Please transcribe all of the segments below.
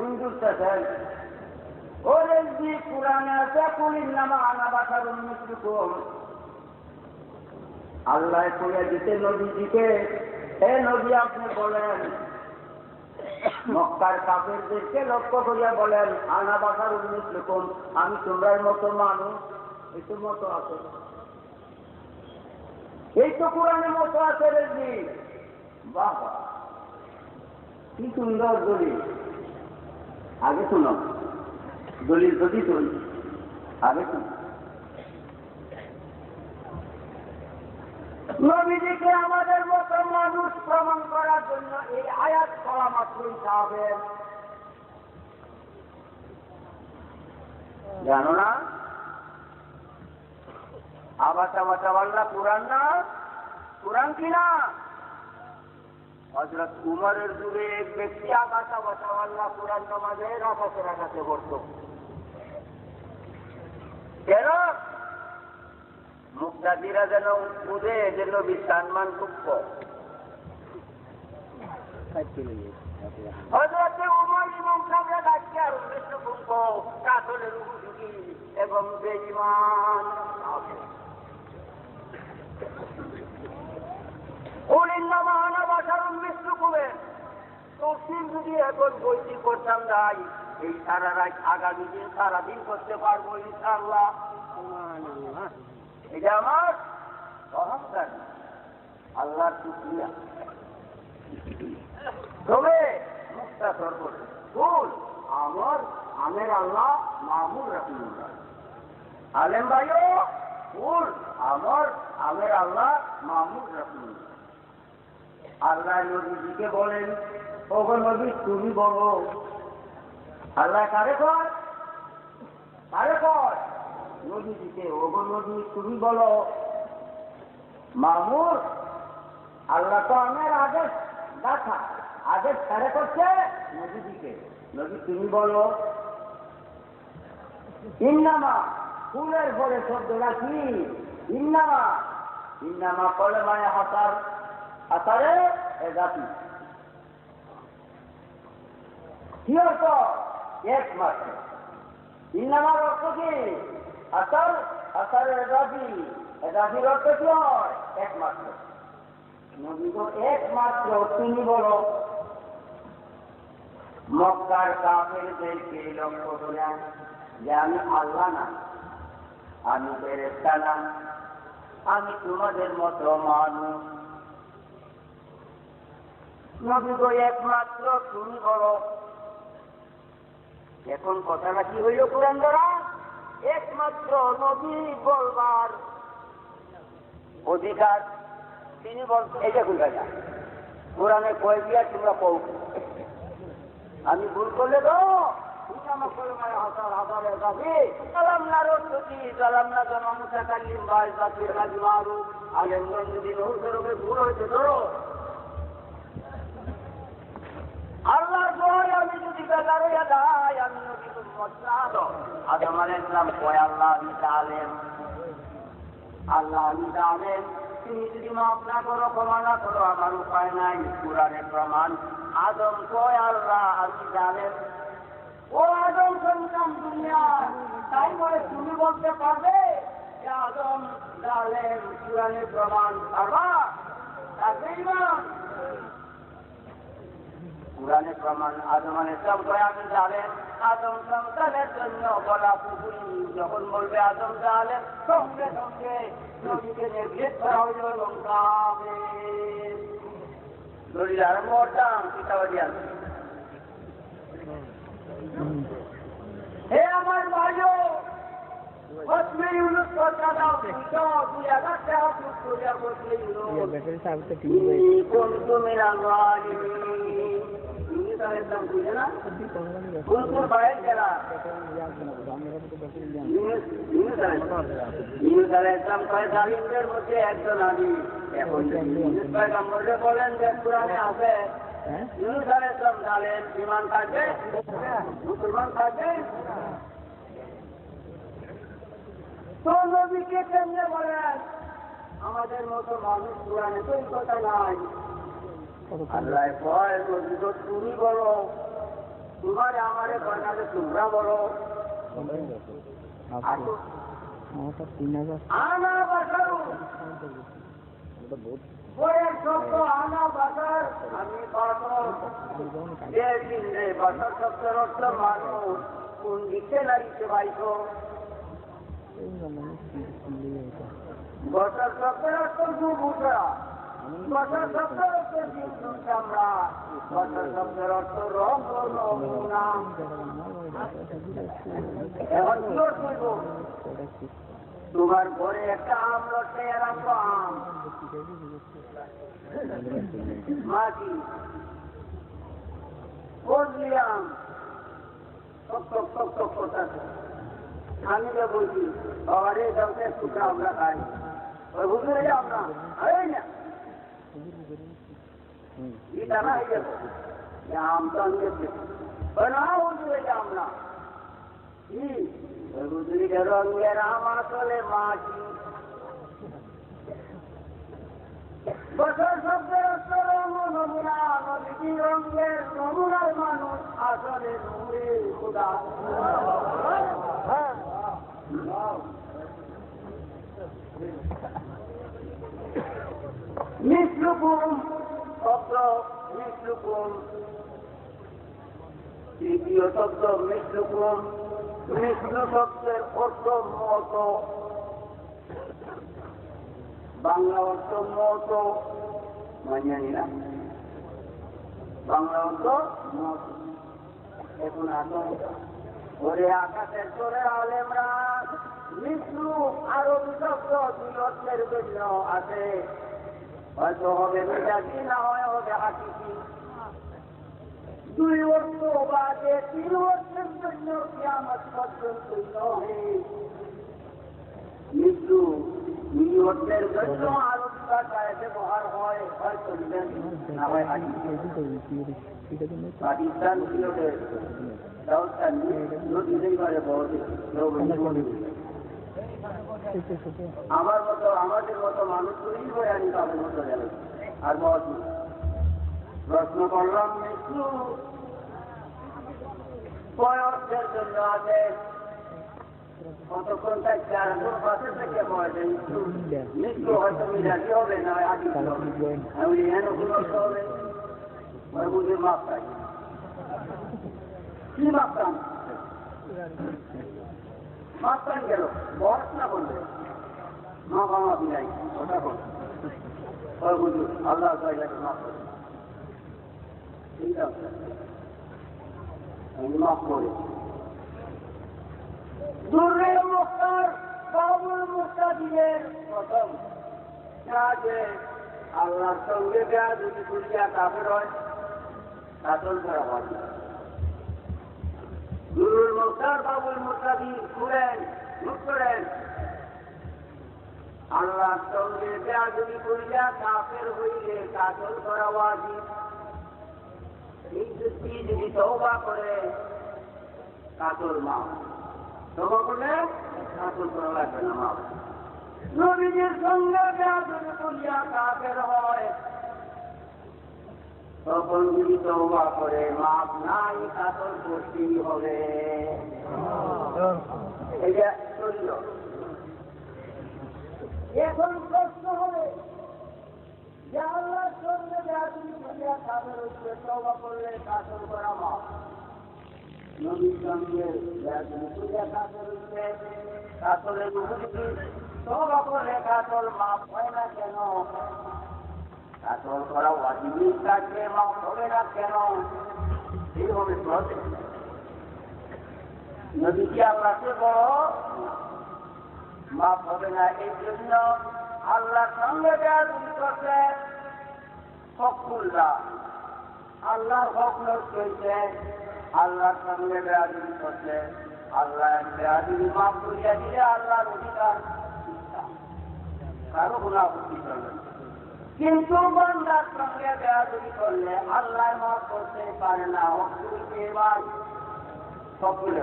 বুঝতেছেন ওরে যে কোরআনে আছে কুলিন নামা আনা বাসারুম মিসলুকুম আল্লাহ কইয়া দিতে নবীজিকে হে নবী আপনি বলেন মক্কার কাফেরদেরকে লক্ষ্য করিয়া বলেন আনা বাসারুম মিসলুকুম আমি তোমরার মতো মানুষ এই তো মতো আছে এই তো কোরআনের মতো আছে রে জি বাবা কি সুন্দর দলিল আগে শুনো দলিল যদি তুই আগে শুনো নবীজিকে আমাদের মতো মানুষ প্রমাণ করার জন্য এই আয়াত করা মাত্রই চাবে জানো না আবাসা বাসাওয়াল্লা কোরআন না কোরআন কিনা হযরত উমরের যুগে এক ব্যক্তি আবাসা বাসাওয়াল্লা কোরআন নামাজের আকাশের আকাশে পড়ত কেন মুক্তাদিরা যেন বুঝে যে নবী সম্মান খুব হযরত উমর ইমাম সাহেবরা ডাকতে আর উদ্দেশ্য খুব কাতলের উপযোগী এবং বেঈমান যদি এখন বৈঠি করতাম যাই এই সারা রাত আগামী দিন সারাদিন করতে পারবো ইনশাআল্লাহ এটা আমার অহংকার আল্লাহর শুকরিয়া তবে মুক্তাসর করে ভুল আমের আল্লাহ মামুর রাখুল্লাহ আলেম ভাইও ভুল আমের আল্লাহ মামুর রাখুল্লাহ আল্লাহ নবীজিকে বলেন ওগো নবী তুমি বলো আল্লাহ কারে কয় নবীজিকে ওগো নবী তুমি বলো মামুর আল্লাহ তো আমের আদেশ দেখা আদেশ কারে করছে নবীজিকে নবী তুমি বলো ইন্নামা ফুলের পরে শব্দটা কি ইন্নামা কলমায় হাতারে এ জাতি কি অর্থ একমাত্র ইন্নামার অর্থ কি আসারের জাতির অর্থ কি হয় একমাত্র নবী তো একমাত্র তুমি বলো মক্কার কাফেরদেরকে লক্ষ্য করে যে আমি আল্লাহ না আমি ফেরেশতা না আমি তোমাদের মতো মানুষ নবী তো একমাত্র তুমি বলো এখন কথাটা কি হইল কোরআন দ্বারা একমাত্র নবী বলবার অধিকার তিনি বলছেন এটা ভুল ভাই কোরআনে কয়ে দিয়া তোমরা কও আমি ভুল করলে তো আল্লাহ আমি যদি বেকার হইয়া যাই আমি নবী উম্মত না আদম আলাইহিস সালাম কয় আল্লাহ আমি জানেন তুমি যদি মাফ না করো ক্ষমা না করো আমার উপায় নাই কোরআনের প্রমাণ আদম কয় আল্লাহ আমি জানেন ও আদম সন্তান দুনিয়া তাই বলে তুমি বলতে পারবে যে আদম জানেন কোরআনের প্রমাণ পারবা থাকবেই না কোরআনের প্রমাণ আদম আলাইহিস সালাম কয় আমি জানেন আদম সন্তানের জন্য বলা পুকুরি যখন বলবে আদম জানেন সঙ্গে সঙ্গে নবীকে নির্দেশ করা হইল এবং কাফের দলিল আরম্ভ করতাম কিতাবাদি আছে হে আমার ভাইও বসলে ইউনুস কথা দাও তো 2000 টাকা ফুট করিয়া বসলে ইউনুস কোন তুমি রাগালিমিন ইউনুস আলাইহিস সালাম বুঝে না কোন কোন বাইরে গেলা ইউনুস আলাইহিস সালাম কয় জালিমদের মধ্যে একজন আমি এখন ইউনুস পয়গম্বরকে বলেন যে কোরআনে আছে ইউনুস আলাইহিস সালাম জালেম ঈমান থাকবে মুসলমান থাকবে তো নবীকে কেমনে বলেন আমাদের মতো মানুষ কোরআনে তো এই কথা নাই আল্লাহ কয় নবী তো তুমি বলো তোমার আমারে বানালে তোমরা বলো আনা বাসারু বইয়ের শব্দ আনা বাসার আমি বাসর যে চিনলে বাসার শব্দের অর্থ মানুষ কোন ডিকশনারিতে পাইছো বাসার শব্দের অর্থ বুঝা বাসার শব্দের অর্থ জিনিস চামড়া বাসার শব্দের অর্থ রং নমুনা এখন কি করব তোমার ঘরে একটা আম রটে রাখব আম মাটি বললিয়াম আমি তো বলছি বাবারে দশে টুকরা আমরা খাই ওই বুঝলে যাও না হয় না এটা না হয়ে যাবো আম তো আমি না বুঝলে যাও না কি ওই বুঝলি রঙের আম আসলে মাটি বছর শব্দের অর্থ রঙ নমুনা নদী রঙের নমুনার মানুষ আসলে নূরে খোদা মিশ্রুকুম শব্দ মিশ্রুকুম তৃতীয় শব্দ মিশ্রুকুম মিশ্র শব্দের অর্থ মত বাংলা অর্থ মত মানিয়ে না বাংলা অর্থ মত এখন আসুন ওরে আকাশের চোরে আলেমরা মিশ্রু আরবি শব্দ দুই অর্থের জন্য আছে হয়তো হবে মেজাজি না হয় হবে হাকিকি দুই অর্থ বাদে তিন অর্থের জন্য কিয়ামত পর্যন্ত নহে মৃত্যু দুই অর্থের জন্য আরবি ভাষায় ব্যবহার হয় হয়তো না হয় পাকিস্তান আমার মতো আমাদের মতো মানুষ তৈরি করে আনি তাদের মতো গেল আর বস প্রশ্ন করলাম মৃত্যু বয়সের জন্য আছে কতক্ষণ থাকছে আর পাশে থেকে বয়সে মৃত্যু হয়তো মিলাটি হবে না আগে আমি হেন হবে বুঝে মাপ পাই কি মাপতাম মাপতাম গেল বয়স না বলবে মা বাবা বিলাই ওটা বল বুঝুন আল্লাহ মাপ করে ঠিক আছে আমি মাফ করি দুর্রে মুক্তার বাবুল মুক্তাদিনের প্রথম যে আল্লাহর সঙ্গে দেয়া যদি কুলিয়া কাফের হয় কাতল করা হয় দুরুল মুক্তার বাবুল মুক্তাদি খুলেন মুখ করেন আল্লাহর সঙ্গে দেয়া যদি কুলিয়া কাফের হইলে কাতল করা ওয়াজিব এই ব্যক্তি যদি তওবা করে কাতল মাফ তওবা করলে কাতল করা লাগবে না মাফ নবীজির সঙ্গে বেয়াদবি করিয়া কাফের হয় তখন যদি তওবা করে মাফ নাই কাতল করতেই হবে এটা চলল এখন প্রশ্ন হবে যে আল্লাহর সঙ্গে বেয়াদবি করিয়া কাফের হচ্ছে তওবা করলে কাতল করা মাফ নবীর সঙ্গে বেয়াদবি করিয়া কাফের হচ্ছে কাতলের উপস্থিতি তওবা করলে কাতল মাফ হয় না কেন কাতল করা ওয়াজিবই কাজে মাফ হবে না কেন এইভাবে চলে নদী কি আল্লাহকে বড় মাফ হবে না এই জন্য আল্লাহর সঙ্গে বেয়াদবি করছে হকুল্লাহ আল্লাহর হক নষ্ট হয়েছে আল্লাহর সঙ্গে বেয়াদবি করছে আল্লাহ বেয়াদবি মাফ করিয়া দিলে আল্লাহর অধিকার কারো গুনাহ আপত্তি করবে কিন্তু বান্দার সঙ্গে বেয়াদবি করলে আল্লাহ মাফ করতে পারে না হকুলকে এবার সকলে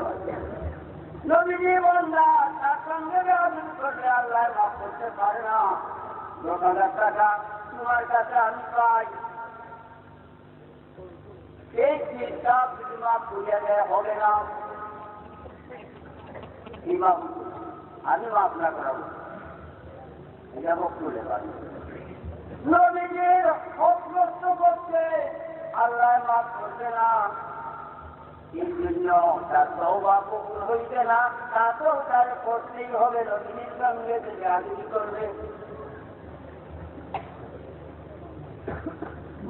নবীজি বান্দা তার সঙ্গে বেয়াদবি করলে আল্লাহ মাফ করতে পারে না 10,000 টাকা তোমার কাছে আমি পাই এই চিন্তা মাফ করিয়া দেয় হবে না। আমি মাফ না করাবো, এটা বক্তব্য পারি। নবীজির হক নষ্ট করছে, আল্লাহ মাফ করবে না। এই জন্য তার তওবা কবুল হইবে না, তাতেও তার করতেই হবে। নবীজির সঙ্গে থেকে আদিল করবে।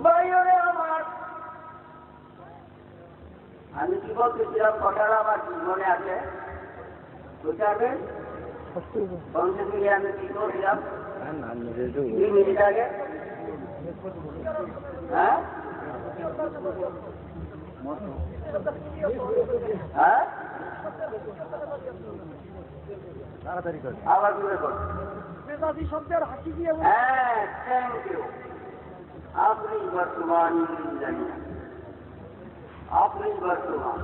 বাইরে আমার আমি কি বলতেছিলাম, কথাটা আমার জীবনে আছে বুঝাবেন। আমি কি করছিলাম 2 মিনিট আগে? হ্যাঁ হ্যাঁ আবার দূরে কর। হ্যাঁ, থ্যাংক ইউ। আপনি বর্তমান জানি না, আপনি বর্তমান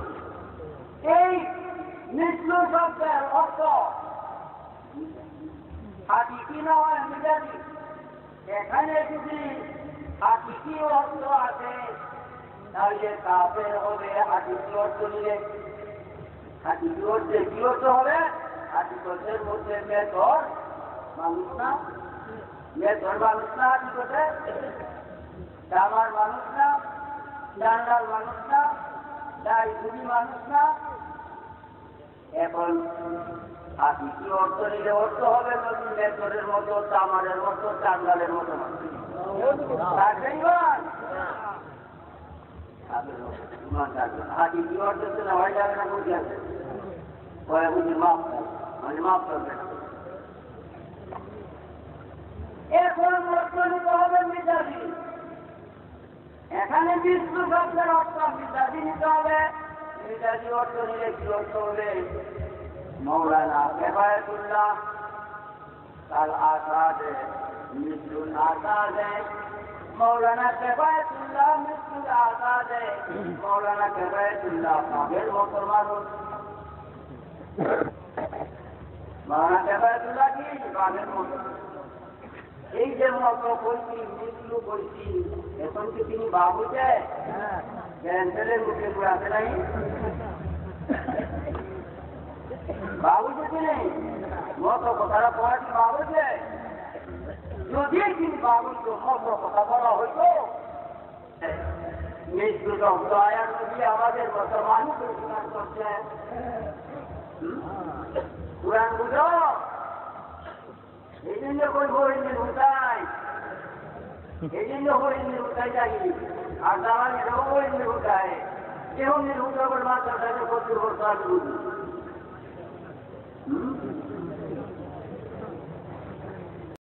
এই মৃত্যু শব্দের অর্থ হাকিকি না হয় মিজাজি। এখানে যদি হাকিকি অর্থ আছে তাহলে কাফের হবে। হাকিকি অর্থ নিলে হাকিকি অর্থে কি অর্থ হবে? হাকিকতের মধ্যে মেথর মানুষ না, মেথর মানুষ না, হাকিকতে দামার মানুষ না, জানলার মানুষ না, দায়ী মানুষ না। এখন হাকিকি অর্থ নিলে অর্থ হবে মেথরের মতো, তামারের মতো, চান্দালের মতো মানুষ। হাকিকি অর্থ না হয়ে যাবে না, বুঝে আছে বুঝি মাফ মানে মাফ করবে না। এখন অর্থ নিতে হবে মিজাজি। এখানে বিষ্ণু শব্দের অর্থ মিজাজি নিতে হবে। মিজাজি অর্থ নিলে কি অর্থ হবে? মৌলানা কেফায়েতুল্লাহ কাল আসাদে মৃত্যুল আসাদে, মৌলানা কেফায়েতুল্লাহ মৃত্যুল আসাদে। মৌলানা কেফায়েতুল্লাহ পাগের মতো মানুষ। মৌলানা কেফায়েতুল্লাহ কি পাগের মতো? এই যে মতো বলছি, মৃত্যু বলছি, এখন কি তিনি বাবুছে? ক্যান্সারের মুখে ঘুরাতে নাই, বাবুছে তিনি মতো কথাটা পড়াটি বাবুছে। যদি তিনি বাবুকে মতো কথা বলা হইতো, মৃত্যু শব্দ আয়ার নবী আমাদের মতো মানুষ স্বীকার করছে। কোরআন বুঝো, এই জন্য কই হরিণের উঠাই, এই জন্য হরিণের উঠাই যাই। আর দাঁড়ানি হরিণের উঠায়, কেউ নির্ভর মাত্রা করতে করতে আমি বুঝি।